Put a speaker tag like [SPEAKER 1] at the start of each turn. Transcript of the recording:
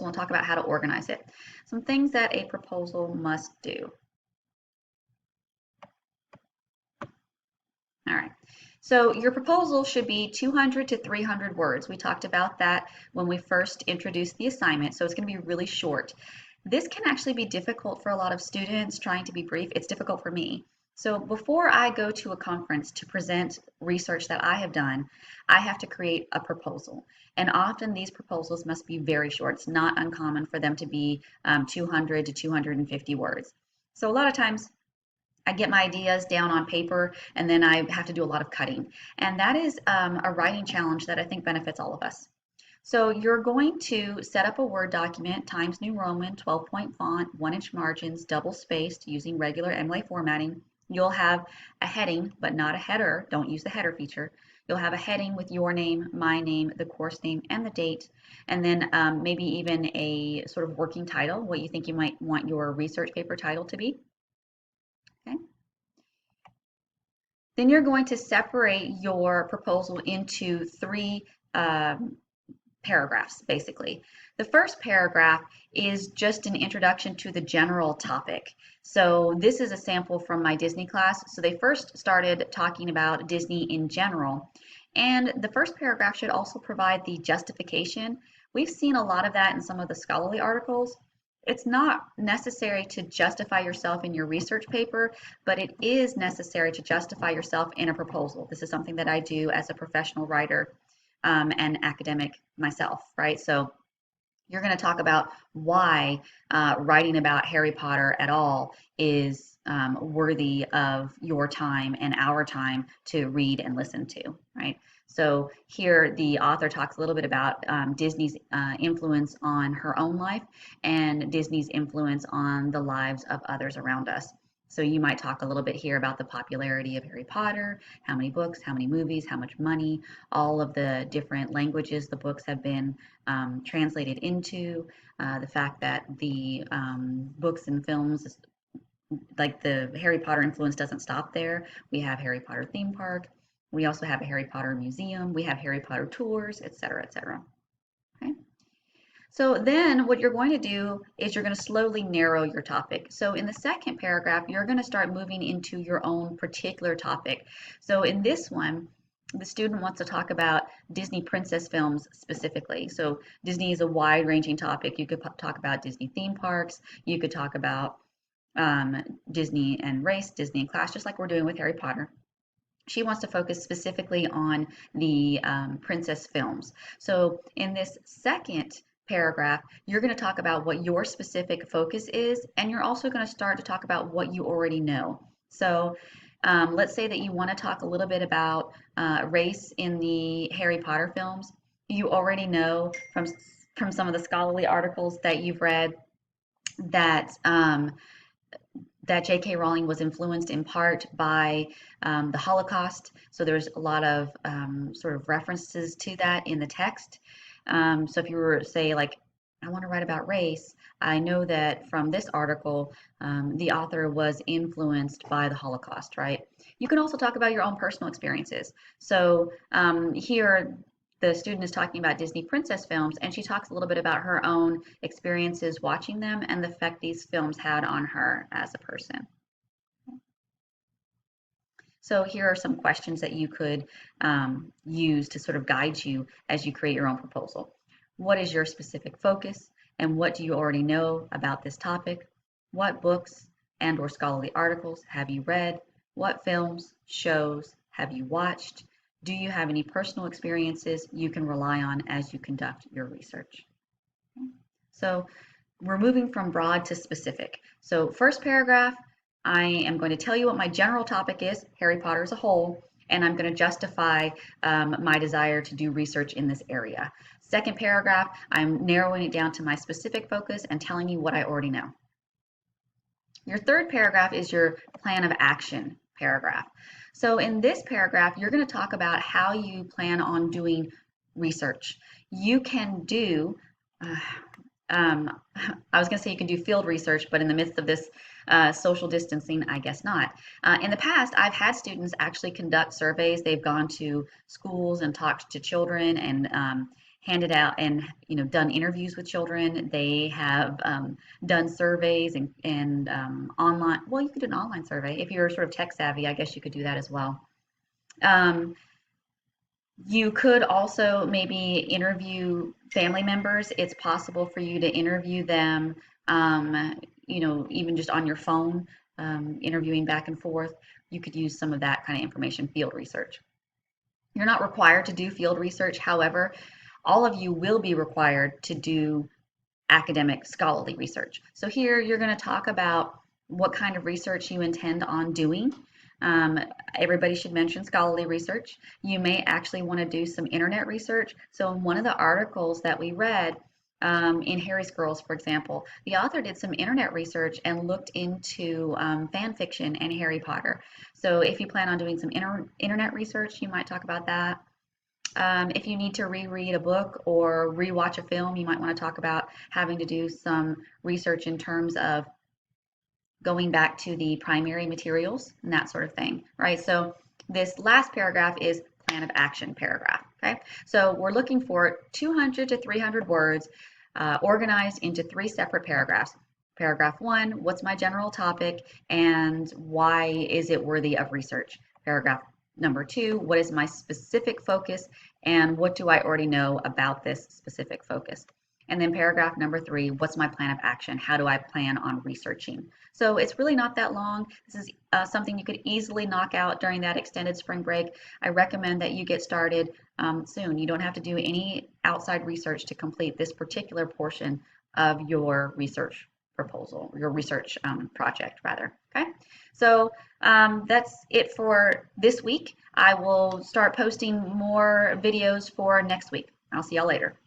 [SPEAKER 1] we'll talk about how to organize it. Some things that a proposal must do. All right. So your proposal should be 200 to 300 words. We talked about that when we first introduced the assignment, so it's going to be really short. This can actually be difficult for a lot of students trying to be brief. It's difficult for me. So before I go to a conference to present research that I have done, I have to create a proposal. And often these proposals must be very short. It's not uncommon for them to be 200 to 250 words. So a lot of times I get my ideas down on paper and then I have to do a lot of cutting. And that is a writing challenge that I think benefits all of us. So you're going to set up a Word document, Times New Roman, 12-point font, 1-inch margins, double spaced using regular MLA formatting. You'll have a heading, but not a header. Don't use the header feature. You'll have a heading with your name, my name, the course name, and the date, and then maybe even a sort of working title, what you think you might want your research paper title to be. Okay. Then you're going to separate your proposal into three paragraphs, basically. The first paragraph is just an introduction to the general topic. So this is a sample from my Disney class. So they first started talking about Disney in general. And the first paragraph should also provide the justification. We've seen a lot of that in some of the scholarly articles. It's not necessary to justify yourself in your research paper, but it is necessary to justify yourself in a proposal. This is something that I do as a professional writer and academic myself, right? So you're going to talk about why writing about Harry Potter at all is worthy of your time and our time to read and listen to, right? So here the author talks a little bit about Disney's influence on her own life and Disney's influence on the lives of others around us. So you might talk a little bit here about the popularity of Harry Potter, how many books, how many movies, how much money, all of the different languages the books have been translated into, the fact that the books and films, like the Harry Potter influence doesn't stop there. We have Harry Potter theme park. We also have a Harry Potter museum. We have Harry Potter tours, etc., etc. Okay. So then what you're going to do is you're going to slowly narrow your topic. So in the second paragraph, you're going to start moving into your own particular topic. So in this one, the student wants to talk about Disney princess films specifically. So Disney is a wide-ranging topic. You could talk about Disney theme parks. You could talk about Disney and race, Disney and class, just like we're doing with Harry Potter. She wants to focus specifically on the princess films. So in this second paragraph, you're going to talk about what your specific focus is, and you're also going to start to talk about what you already know. So let's say that you want to talk a little bit about race in the Harry Potter films. You already know from some of the scholarly articles that you've read that that J.K. Rowling was influenced in part by the Holocaust. So there's a lot of sort of references to that in the text. So if you were to say, like, I want to write about race, I know that from this article, the author was influenced by the Holocaust, right? You can also talk about your own personal experiences. So here, the student is talking about Disney princess films, and she talks a little bit about her own experiences watching them and the effect these films had on her as a person. So here are some questions that you could use to sort of guide you as you create your own proposal. What is your specific focus, and what do you already know about this topic? What books and/or scholarly articles have you read? What films, shows have you watched? Do you have any personal experiences you can rely on as you conduct your research? So we're moving from broad to specific. So first paragraph, I am going to tell you what my general topic is, Harry Potter as a whole, and I'm going to justify my desire to do research in this area. Second paragraph, I'm narrowing it down to my specific focus and telling you what I already know. Your third paragraph is your plan of action paragraph. So in this paragraph, you're going to talk about how you plan on doing research. You can do I was going to say you can do field research, but in the midst of this social distancing, I guess not. In the past, I've had students actually conduct surveys. They've gone to schools and talked to children handed out and done interviews with children. They have done surveys and online. Well, you could do an online survey if you're sort of tech savvy. I guess you could do that as well. Um, you could also maybe interview family members. It's possible for you to interview them, even just on your phone, interviewing back and forth. You could use some of that kind of information, field research. You're not required to do field research. However, all of you will be required to do academic scholarly research. So here you're going to talk about what kind of research you intend on doing. Um, Everybody should mention scholarly research. You may actually want to do some internet research. So in one of the articles that we read, in Harry's Girls, for example, the author did some internet research and looked into fan fiction and Harry Potter. So if you plan on doing some internet research, you might talk about that. If you need to reread a book or rewatch a film, you might want to talk about having to do some research in terms of going back to the primary materials and that sort of thing, right? So this last paragraph is plan of action paragraph, okay? So we're looking for 200 to 300 words organized into 3 separate paragraphs. Paragraph 1, what's my general topic and why is it worthy of research? Paragraph number 2, what is my specific focus and what do I already know about this specific focus? And then paragraph number 3, what's my plan of action? How do I plan on researching? So it's really not that long. This is something you could easily knock out during that extended spring break. I recommend that you get started soon. You don't have to do any outside research to complete this particular portion of your research proposal, your research project rather, okay? So that's it for this week. I will start posting more videos for next week. I'll see y'all later.